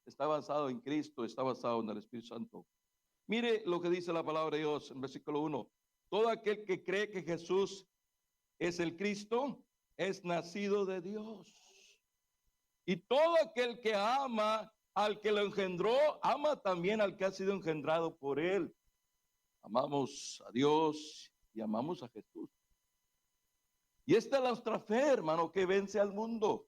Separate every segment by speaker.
Speaker 1: está basado en Cristo, está basado en el Espíritu Santo. Mire lo que dice la palabra de Dios en versículo 1. Todo aquel que cree que Jesús es el Cristo, es nacido de Dios. Y todo aquel que ama al que lo engendró, ama también al que ha sido engendrado por él. Amamos a Dios y amamos a Jesús. Y esta es nuestra fe, hermano, que vence al mundo.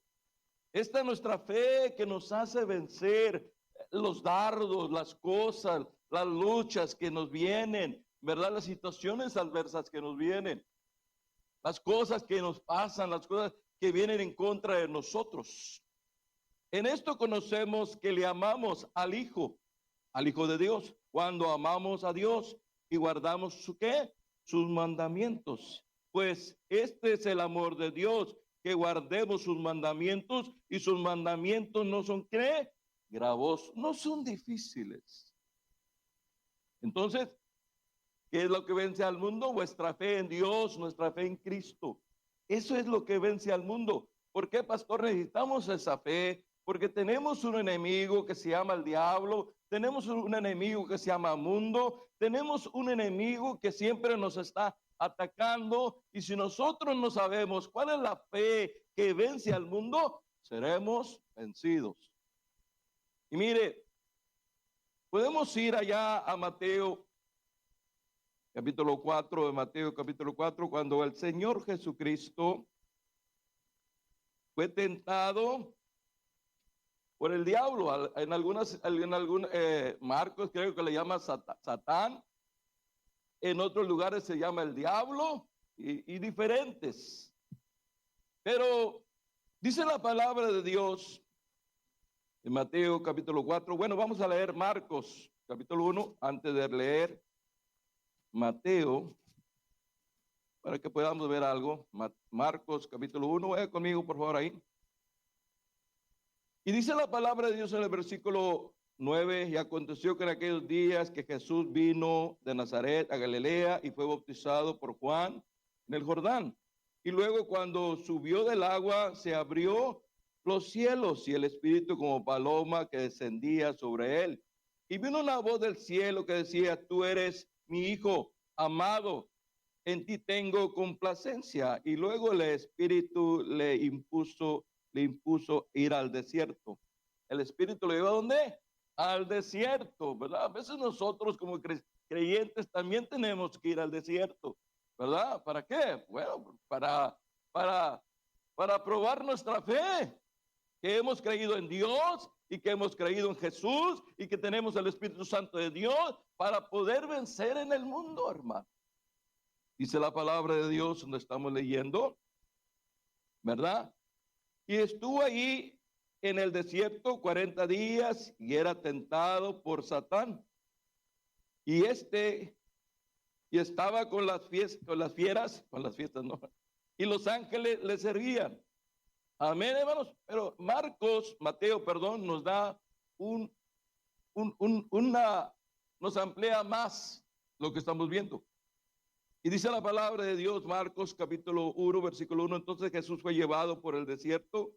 Speaker 1: Esta es nuestra fe que nos hace vencer los dardos, las cosas, las luchas que nos vienen, ¿verdad? Las situaciones adversas que nos vienen, las cosas que nos pasan, las cosas que vienen en contra de nosotros. En esto conocemos que le amamos al Hijo de Dios, cuando amamos a Dios y guardamos ¿su qué? Sus mandamientos. Pues este es el amor de Dios, que guardemos sus mandamientos, y sus mandamientos no son ¿qué? Gravosos, no son difíciles. Entonces, ¿qué es lo que vence al mundo? Vuestra fe en Dios, nuestra fe en Cristo. Eso es lo que vence al mundo. ¿Por qué, pastor? Necesitamos esa fe, porque tenemos un enemigo que se llama el diablo, tenemos un enemigo que se llama mundo, tenemos un enemigo que siempre nos está atacando, y si nosotros no sabemos cuál es la fe que vence al mundo, seremos vencidos. Y mire, podemos ir allá a Mateo capítulo 4, de Mateo capítulo 4, cuando el Señor Jesucristo fue tentado por el diablo. En algunos Marcos creo que le llama Satán, en otros lugares se llama el diablo, y diferentes. Pero dice la palabra de Dios en Mateo capítulo 4. Bueno, vamos a leer Marcos capítulo 1 antes de leer Mateo, para que podamos ver algo. Marcos capítulo 1, vaya conmigo por favor ahí. Y dice la palabra de Dios en el versículo 9, y aconteció que en aquellos días que Jesús vino de Nazaret a Galilea y fue bautizado por Juan en el Jordán. Y luego cuando subió del agua, se abrió los cielos, y el Espíritu como paloma que descendía sobre él. Y vino una voz del cielo que decía: tú eres mi Hijo amado, en ti tengo complacencia. Y luego el Espíritu le impuso ir al desierto. El Espíritu lo llevó ¿a dónde? Al desierto, ¿verdad? A veces nosotros como creyentes también tenemos que ir al desierto, ¿verdad? ¿Para qué? Bueno, para probar nuestra fe, que hemos creído en Dios y que hemos creído en Jesús y que tenemos el Espíritu Santo de Dios para poder vencer en el mundo, hermano. Dice la palabra de Dios donde estamos leyendo, ¿verdad? Y estuvo allí en el desierto 40 días y era tentado por Satán. Y estaba con las fiestas, no. Y los ángeles le servían. Amén, hermanos. Pero Mateo, nos da nos amplía más lo que estamos viendo. Y dice la palabra de Dios, Marcos capítulo 1, versículo 1, entonces Jesús fue llevado por el desierto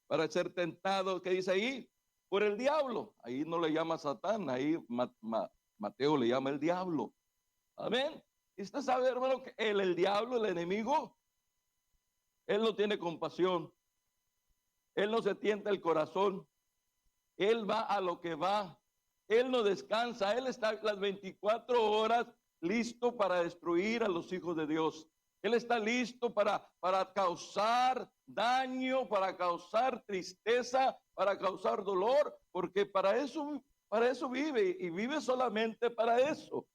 Speaker 1: para ser tentado, ¿qué dice ahí? Por el diablo. Ahí no le llama Satán, ahí Mateo le llama el diablo. Amén. Y usted sabe, hermano, que el diablo, el enemigo, él no tiene compasión. Él no se tienta el corazón. Él va a lo que va. Él no descansa. Él está las 24 horas listo para destruir a los hijos de Dios. Él está listo para causar daño, para causar tristeza, para causar dolor, porque para eso vive, y vive solamente para eso.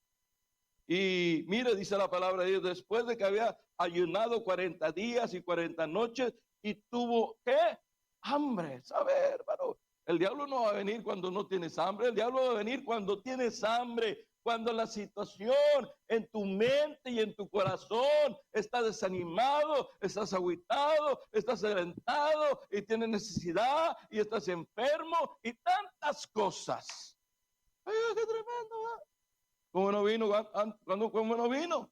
Speaker 1: Y mire, dice la palabra de Dios, después de que había ayunado 40 días y 40 noches y tuvo, ¿qué? Hambre. ¿Sabe, hermano? El diablo no va a venir cuando no tienes hambre, el diablo va a venir cuando tienes hambre, cuando la situación en tu mente y en tu corazón está desanimado, estás agüitado, estás alentado y tienes necesidad y estás enfermo y tantas cosas. ¡Ay, qué tremendo! ¿eh? ¿Cómo no vino? ¿Cómo no vino?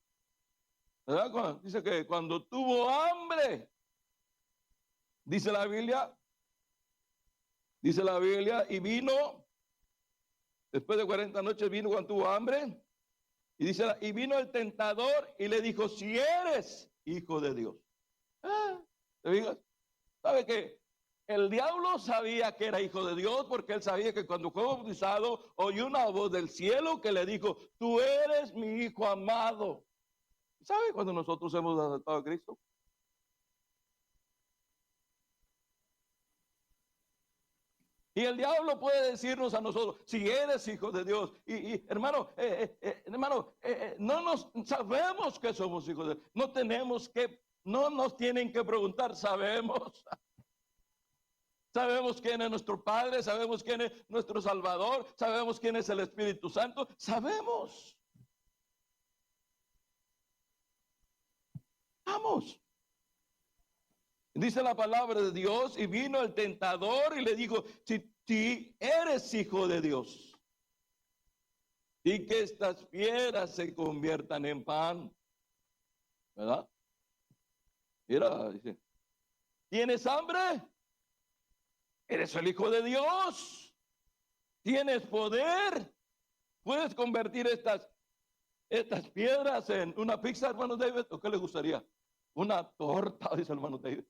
Speaker 1: ¿Verdad? Dice que cuando tuvo hambre, dice la Biblia, Dice la Biblia, y vino, después de 40 noches vino cuando tuvo hambre. Y dice, y vino el tentador y le dijo, si eres hijo de Dios. ¿Te fijas? ¿Sabe qué? El diablo sabía que era hijo de Dios porque él sabía que cuando fue bautizado oyó una voz del cielo que le dijo, tú eres mi hijo amado. ¿Sabe cuando nosotros hemos aceptado a Cristo? Y el diablo puede decirnos a nosotros, si eres hijo de Dios, hermano, no nos sabemos que somos hijos de Dios, no nos tienen que preguntar, sabemos. Sabemos quién es nuestro Padre, sabemos quién es nuestro Salvador, sabemos quién es el Espíritu Santo, sabemos. Vamos. Dice la palabra de Dios, y vino el tentador y le dijo, si eres hijo de Dios, y que estas piedras se conviertan en pan, ¿verdad? Mira, dice, ¿tienes hambre? Eres el hijo de Dios, tienes poder, puedes convertir estas piedras en una pizza, hermano David, ¿o qué le gustaría? Una torta, dice el hermano David.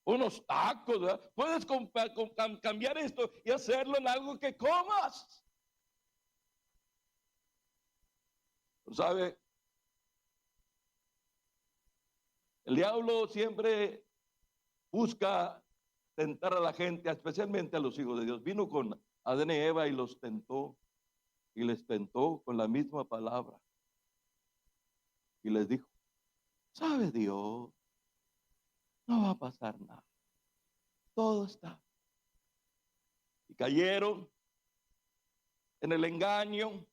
Speaker 1: Unos tacos, ¿verdad? Puedes cambiar esto y hacerlo en algo que comas. ¿Sabe? El diablo siempre busca tentar a la gente, especialmente a los hijos de Dios. Vino con Adán y Eva y los tentó, y les tentó con la misma palabra. Y les dijo, ¿sabe Dios? No va a pasar nada. Todo está. Y cayeron en el engaño,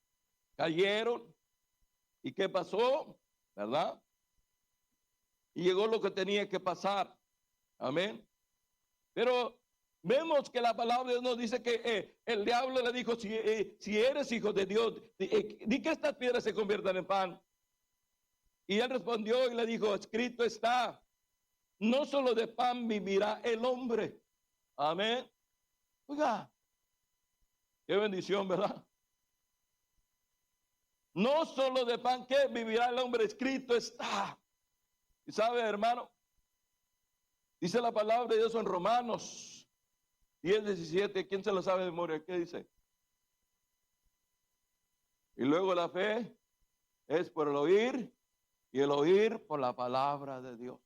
Speaker 1: cayeron. ¿Y qué pasó? ¿Verdad? Y llegó lo que tenía que pasar. Amén. Pero vemos que la palabra de Dios nos dice que el diablo le dijo, si eres hijo de Dios, di que estas piedras se conviertan en pan. Y él respondió y le dijo, escrito está, no solo de pan vivirá el hombre. Amén. Oiga, qué bendición, ¿verdad? No solo de pan que vivirá el hombre, escrito está. Y sabe, hermano, dice la palabra de Dios en Romanos 10:17. ¿Quién se lo sabe de memoria? ¿Qué dice? Y luego la fe es por el oír, y el oír por la palabra de Dios.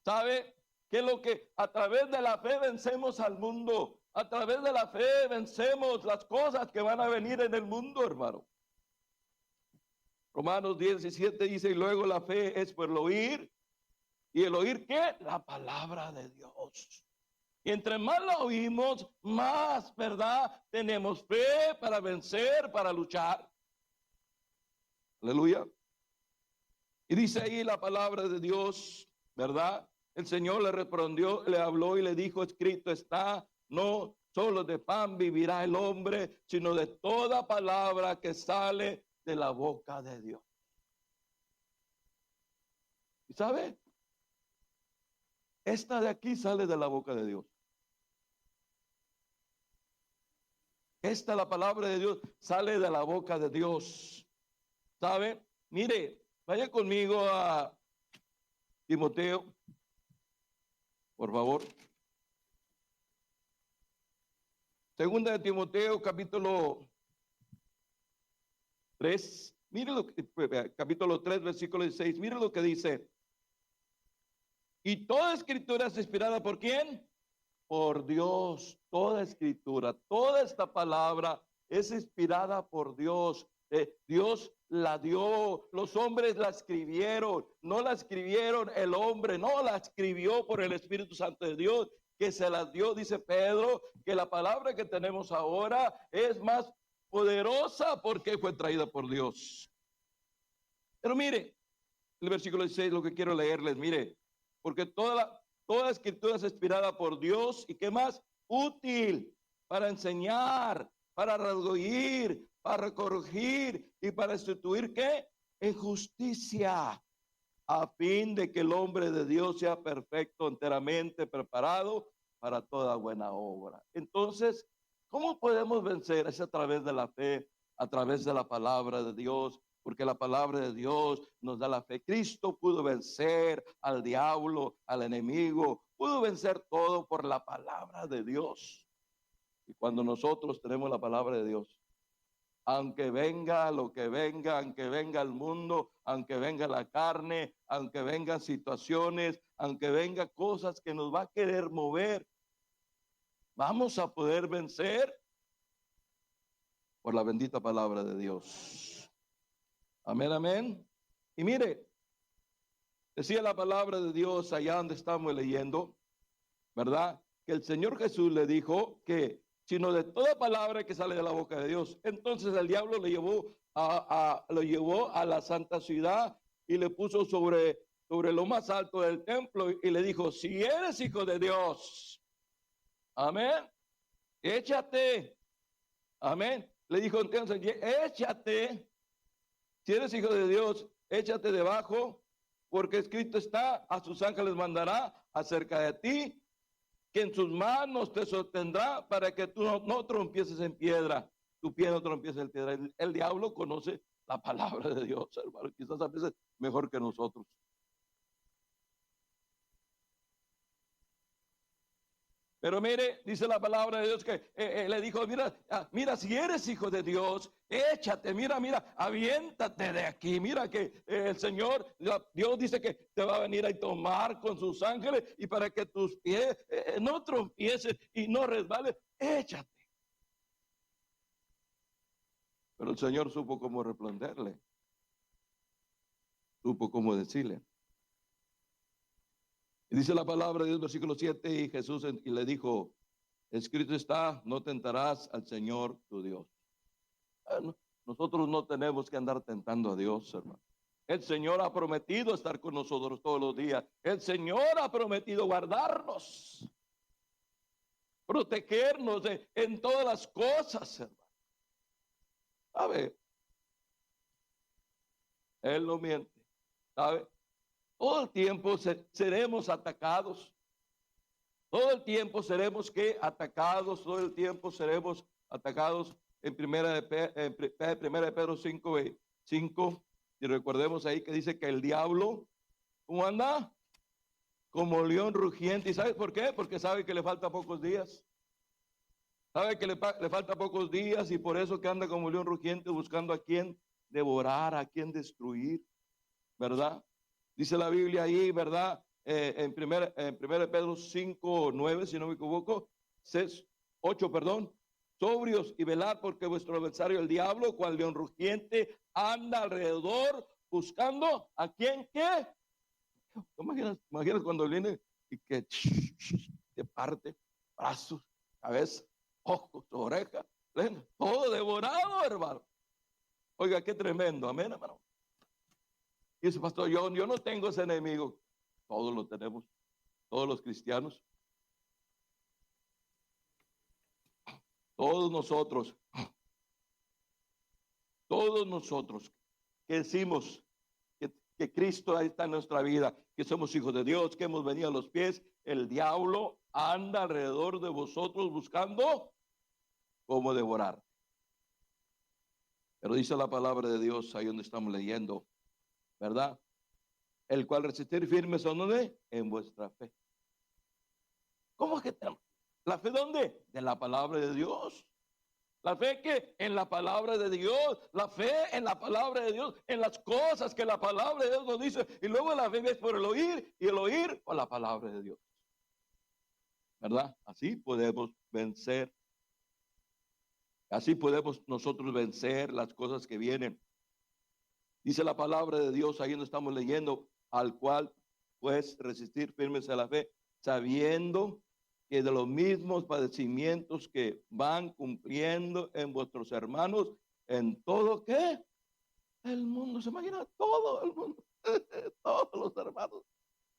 Speaker 1: ¿Sabe qué es lo que a través de la fe vencemos al mundo? A través de la fe vencemos las cosas que van a venir en el mundo, hermano. Romanos 10:17 dice, y luego la fe es por el oír. ¿Y el oír qué? La palabra de Dios. Y entre más la oímos, más, ¿verdad? Tenemos fe para vencer, para luchar. Aleluya. Y dice ahí la palabra de Dios, ¿verdad? El Señor le respondió, le habló y le dijo, escrito está, no solo de pan vivirá el hombre, sino de toda palabra que sale de la boca de Dios. ¿Y sabe? Esta de aquí sale de la boca de Dios. Esta, la palabra de Dios, sale de la boca de Dios. ¿Sabe? Mire, vaya conmigo a Timoteo, por favor. Segunda de Timoteo, capítulo 3. Mire lo que, capítulo 3, versículo 16. Mire lo que dice. Y toda escritura es inspirada ¿por quién? Por Dios. Toda escritura, toda esta palabra es inspirada por Dios. Dios la dio, los hombres la escribieron, no la escribieron el hombre, no la escribió por el Espíritu Santo de Dios, que se las dio, dice Pedro, que la palabra que tenemos ahora es más poderosa porque fue traída por Dios. Pero mire, el versículo 16, lo que quiero leerles, mire, porque toda escritura es inspirada por Dios y qué más, útil para enseñar, para redarguir, para corregir y para instituir ¿qué? En justicia, a fin de que el hombre de Dios sea perfecto, enteramente preparado para toda buena obra. Entonces, ¿cómo podemos vencer? Es a través de la fe, a través de la palabra de Dios, porque la palabra de Dios nos da la fe. Cristo pudo vencer al diablo, al enemigo, pudo vencer todo por la palabra de Dios. Y cuando nosotros tenemos la palabra de Dios, aunque venga lo que venga, aunque venga el mundo, aunque venga la carne, aunque vengan situaciones, aunque venga cosas que nos va a querer mover, vamos a poder vencer por la bendita palabra de Dios. Amén, amén. Y mire, decía la palabra de Dios allá donde estamos leyendo, ¿verdad? Que el Señor Jesús le dijo que sino de toda palabra que sale de la boca de Dios. Entonces el diablo lo llevó a la santa ciudad y le puso sobre lo más alto del templo y le dijo, si eres hijo de Dios, amén, échate, amén. Le dijo entonces, échate, si eres hijo de Dios, échate debajo, porque escrito está, a sus ángeles mandará acerca de ti, que en sus manos te sostendrá para que tú no trompieces en piedra, tu pie no trompiece en piedra. El diablo conoce la palabra de Dios, hermano, quizás a veces mejor que nosotros. Pero mire, dice la palabra de Dios que le dijo, mira, si eres hijo de Dios, échate, mira, aviéntate de aquí. Mira que el Señor, Dios dice que te va a venir a tomar con sus ángeles y para que tus pies no trompiecen y no resbales, échate. Pero el Señor supo cómo resplandecerle, supo cómo decirle. Y dice la palabra de Dios, versículo 7, y Jesús y le dijo, escrito está, no tentarás al Señor tu Dios. Nosotros no tenemos que andar tentando a Dios, hermano. El Señor ha prometido estar con nosotros todos los días. El Señor ha prometido guardarnos, protegernos en todas las cosas, hermano. ¿Sabe? Él no miente, ¿sabe? Todo el tiempo seremos atacados. Todo el tiempo seremos atacados. Todo el tiempo seremos atacados. En primera de Pedro 5, y recordemos ahí que dice que el diablo, ¿cómo anda? Como león rugiente. ¿Y sabe por qué? Porque sabe que le falta pocos días. Sabe que le falta pocos días y por eso que anda como león rugiente buscando a quien devorar, a quien destruir, ¿verdad? Dice la Biblia ahí, ¿verdad? En primera Pedro 5:9, si no me equivoco, 8, perdón. Sobrios y velar porque vuestro adversario el diablo, cual león rugiente, anda alrededor buscando a quien ¿qué? Imaginas cuando viene y que te parte brazos, cabeza, ojos, orejas, todo devorado, hermano. Oiga, qué tremendo, amén, hermano. Y dice, pastor, yo no tengo ese enemigo. Todos lo tenemos, todos los cristianos. Todos nosotros que decimos que Cristo está en nuestra vida, que somos hijos de Dios, que hemos venido a los pies, el diablo anda alrededor de vosotros buscando cómo devorar. Pero dice la palabra de Dios ahí donde estamos leyendo, ¿verdad? El cual resistir firmes son ¿dónde? En vuestra fe. ¿Cómo es que tenemos? ¿La fe dónde? De la palabra de Dios. La fe que en la palabra de Dios, la fe en la palabra de Dios, en las cosas que la palabra de Dios nos dice. Y luego la fe es por el oír y el oír por la palabra de Dios. ¿Verdad? Así podemos vencer. Así podemos nosotros vencer las cosas que vienen. Dice la palabra de Dios, ahí donde estamos leyendo, al cual pues resistir firmes a la fe, sabiendo que de los mismos padecimientos que van cumpliendo en vuestros hermanos, en todo ¿qué? El mundo, se imagina, todo el mundo, todos los hermanos,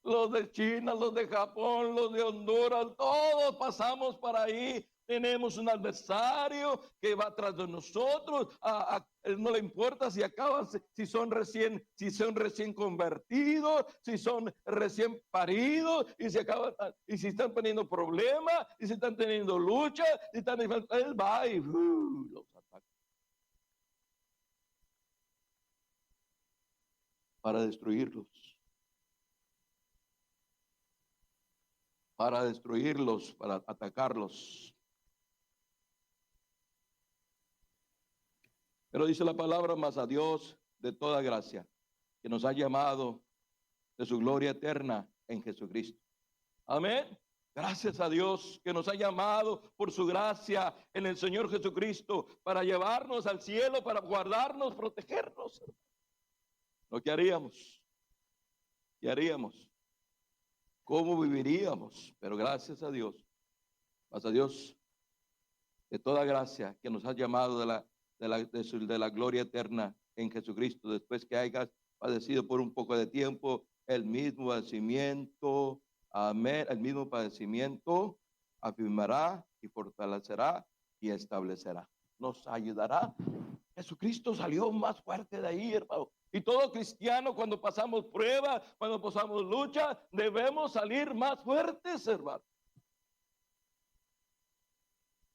Speaker 1: los de China, los de Japón, los de Honduras, todos pasamos por ahí, tenemos un adversario que va atrás de nosotros. No le importa si acaban, si son recién convertidos, si son recién paridos, y si están teniendo problemas, y si están teniendo lucha, él va y los ataca para destruirlos. Para atacarlos. Pero dice la palabra, mas a Dios de toda gracia, que nos ha llamado de su gloria eterna en Jesucristo. Amén. Gracias a Dios que nos ha llamado por su gracia en el Señor Jesucristo para llevarnos al cielo, para guardarnos, protegernos. ¿Lo que haríamos? ¿Qué haríamos? ¿Cómo viviríamos? Pero gracias a Dios, de toda gracia que nos ha llamado de la gloria eterna en Jesucristo, después que hayas padecido por un poco de tiempo el mismo padecimiento, amén, el mismo padecimiento afirmará y fortalecerá y establecerá. Nos ayudará. Jesucristo salió más fuerte de ahí, hermano. Y todo cristiano, cuando pasamos pruebas, cuando pasamos lucha, debemos salir más fuertes, hermano.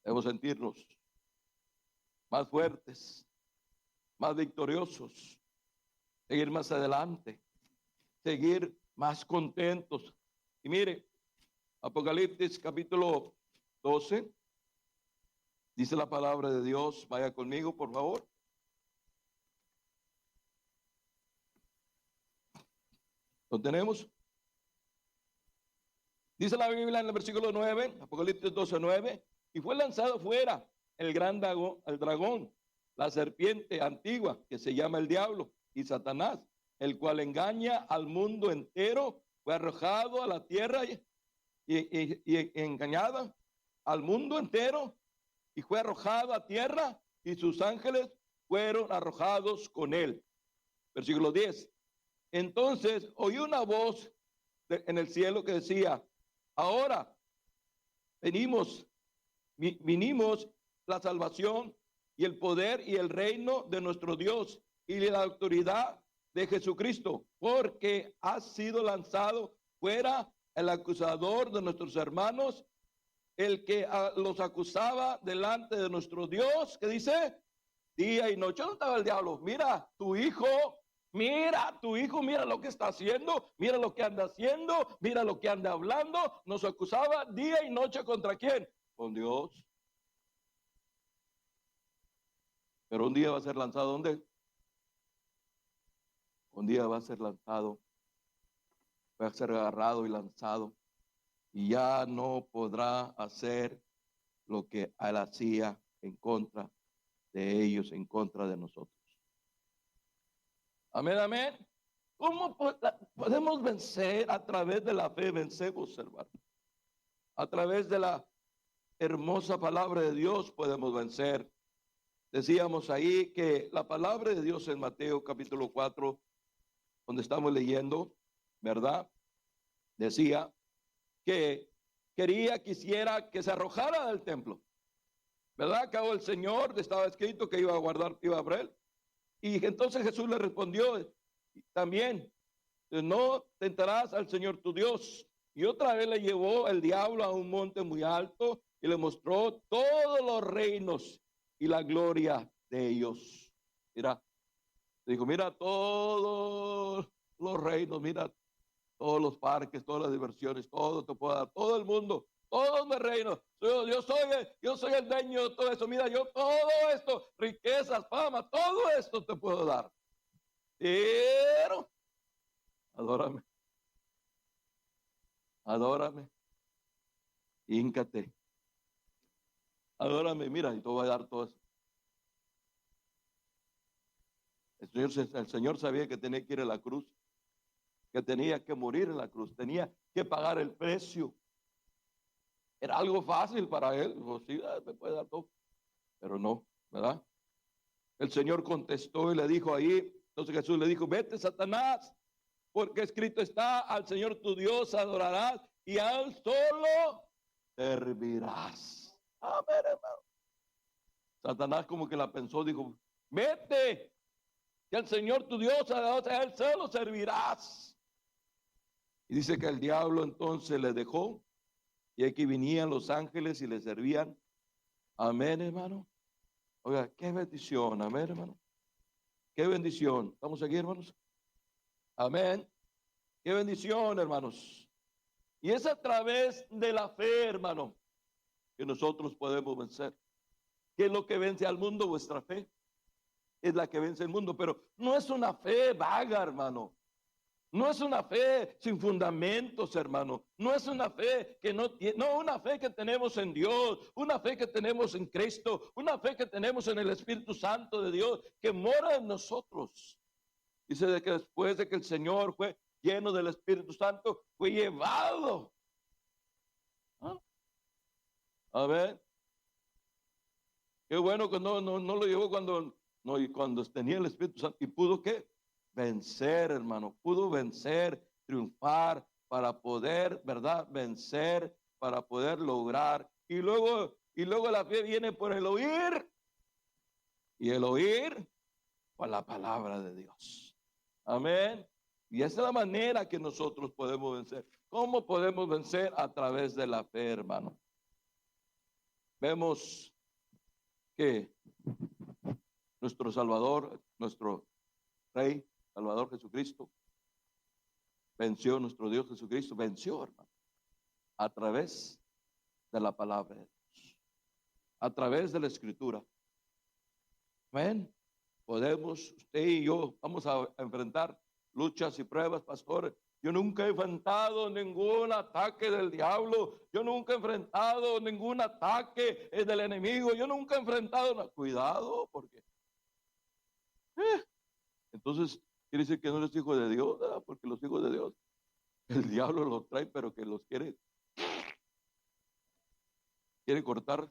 Speaker 1: Debemos sentirnos más fuertes, más victoriosos, seguir más adelante, seguir más contentos. Y mire, Apocalipsis capítulo 12, dice la palabra de Dios. Vaya conmigo, por favor. ¿Lo tenemos? Dice la Biblia en el versículo 9, Apocalipsis 12, 9, y fue lanzado fuera el dragón, la serpiente antigua, que se llama el diablo y Satanás, el cual engaña al mundo entero. Fue arrojado a la tierra y engañada al mundo entero, y fue arrojado a tierra, y sus ángeles fueron arrojados con él. Versículo 10. Entonces oí una voz en el cielo que decía: ahora vinimos la salvación y el poder y el reino de nuestro Dios y la autoridad de Jesucristo, porque ha sido lanzado fuera el acusador de nuestros hermanos, el que los acusaba delante de nuestro Dios, que dice día y noche. ¿Dónde estaba el diablo? Mira tu hijo, mira lo que está haciendo, mira lo que anda haciendo, mira lo que anda hablando. Nos acusaba día y noche. ¿Contra quién? Con Dios. Pero un día va a ser lanzado. ¿Dónde? Un día va a ser lanzado, va a ser agarrado y lanzado, y ya no podrá hacer lo que él hacía en contra de ellos, en contra de nosotros. Amén, amén. ¿Cómo podemos vencer? A través de la fe vencemos, hermano. A través de la hermosa palabra de Dios podemos vencer. Decíamos ahí que la palabra de Dios en Mateo capítulo 4, donde estamos leyendo, ¿verdad? Decía que quisiera que se arrojara del templo, ¿verdad? Acabó el Señor, estaba escrito que iba a guardar, iba a abrir. Y entonces Jesús le respondió también: no tentarás al Señor tu Dios. Y otra vez le llevó el diablo a un monte muy alto y le mostró todos los reinos y la gloria de ellos. Mira, dijo: mira todos los reinos, mira todos los parques, todas las diversiones, todo te puedo dar, todo el mundo, todos mis reinos. Yo soy el dueño de todo esto. Mira, yo todo esto, riquezas, fama, todo esto te puedo dar. Pero adórame, híncate, adórame, mira, y te voy a dar todo eso. El Señor sabía que tenía que ir a la cruz, que tenía que morir en la cruz, tenía que pagar el precio. Era algo fácil para él. Dijo: sí, me puede dar todo. Pero no, ¿verdad? El Señor contestó y le dijo ahí, entonces Jesús le dijo: vete, Satanás, porque escrito está: al Señor tu Dios adorarás y a él solo servirás. Amén, hermano. Satanás como que la pensó, dijo, vete, que el Señor tu Dios, a él solo servirás. Y dice que el diablo entonces le dejó, y aquí venían los ángeles y le servían. Amén, hermano. Oiga, qué bendición, amén, hermano. Qué bendición. ¿Estamos aquí, hermanos? Amén. Qué bendición, hermanos. Y es a través de la fe, hermano, que nosotros podemos vencer. ¿Qué es lo que vence al mundo? Vuestra fe es la que vence el mundo, pero no es una fe vaga, hermano. No es una fe sin fundamentos, hermano. No es una fe que no tiene, no, una fe que tenemos en Dios, una fe que tenemos en Cristo, una fe que tenemos en el Espíritu Santo de Dios que mora en nosotros. Dice de que después de que el Señor fue lleno del Espíritu Santo, fue llevado. ¿Ah? A ver, qué bueno que no lo llevó cuando tenía el Espíritu Santo y pudo qué vencer, hermano, pudo vencer, triunfar para poder, ¿verdad? Vencer, para poder lograr. Y luego la fe viene por el oír y el oír por la palabra de Dios. Amén. Y esa es la manera que nosotros podemos vencer. ¿Cómo podemos vencer? A través de la fe, hermano. Vemos que nuestro Salvador, nuestro Rey, Salvador Jesucristo, venció, nuestro Dios Jesucristo, venció, hermano, a través de la palabra de Dios, a través de la Escritura. Amén. Podemos, usted y yo, vamos a enfrentar luchas y pruebas, pastor. Yo nunca he enfrentado ningún ataque del diablo. Yo nunca he enfrentado ningún ataque del enemigo. Yo nunca he enfrentado. Cuidado, porque entonces quiere decir que no eres hijo de Dios, ¿verdad? Porque los hijos de Dios, el diablo los trae, pero que los quiere cortar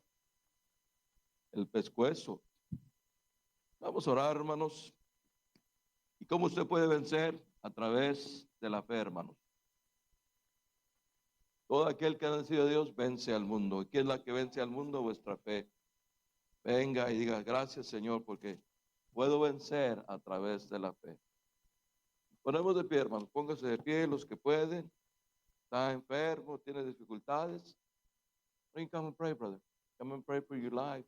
Speaker 1: el pescuezo. Vamos a orar, hermanos. ¿Y cómo usted puede vencer? A través de la fe, hermanos. Todo aquel que ha nacido de Dios vence al mundo. ¿Y qué es la que vence al mundo? Vuestra fe. Venga y diga, gracias, Señor, porque puedo vencer a través de la fe. Ponemos de pie, hermanos. Póngase de pie los que pueden. Está enfermo, tiene dificultades. Come and pray, brother. Come and pray for your life.